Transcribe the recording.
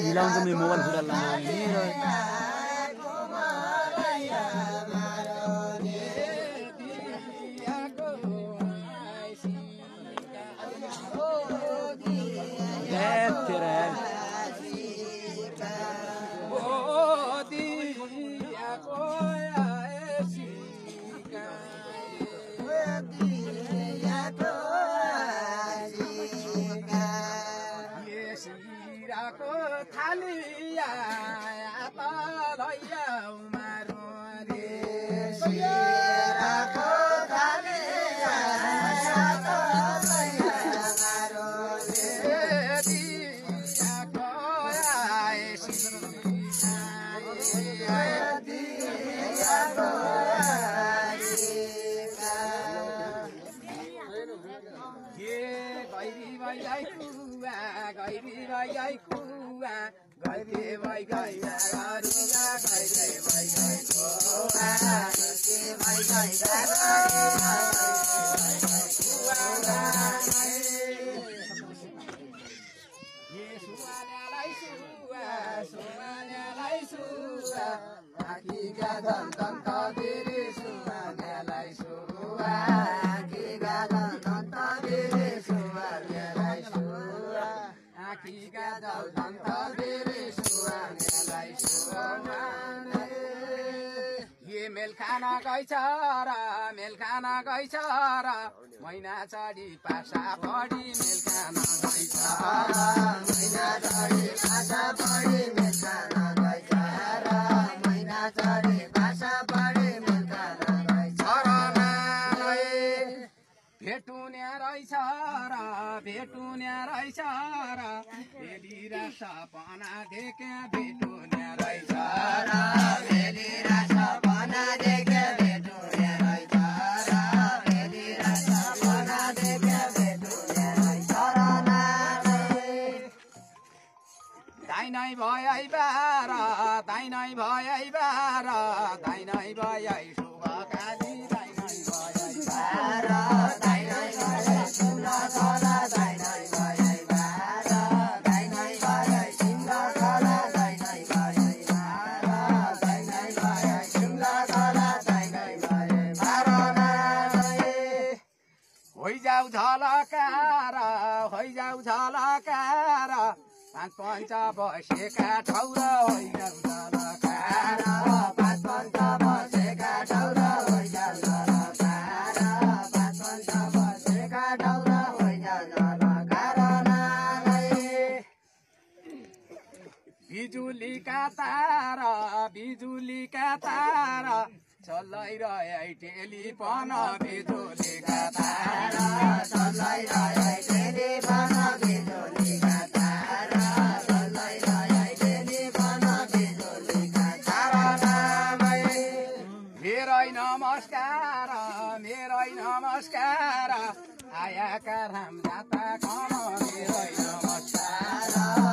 हिलाउँछ मेरो मोबाइल फुटा मेलखाना गइछ र मैना चढी पासा पढी मेलखाना गइछ र मैना चढी पासा पढी मेलखाना गइछ र मैना चढी पासा पढी मेलखाना गइछ र नाले भेटुन्या रहेछ र भेली र सपना देखे भेटुन्या रहेछ र भेली र सपना देखे दाइनै भयै बार दाइनै भयै शुभ काली दाइनै भयै बार दाइनै भयै शुभ कला दाइनै भयै बार दाइनै भयै शुभ कला दाइनै भयै बार दाइनै भयै शुभ कला दाइनै भयै बार होइजाउ झलकार पाँच पञ्च बसेका ठाउँ र होइजाउ झलकार पाँच पञ्च बसेका ठाउँ र होइजाउ झलकार पाँच पञ्च बसेका ठाउँ र होइजाउ झलकार बिजुलीका तार चलाइरहे टेलिफोन बिजुलीका तार चलाइरहे टेलिफोन बिजुलीका तार नमस्कार आयाका राम जाता खम मेरै नमस्कार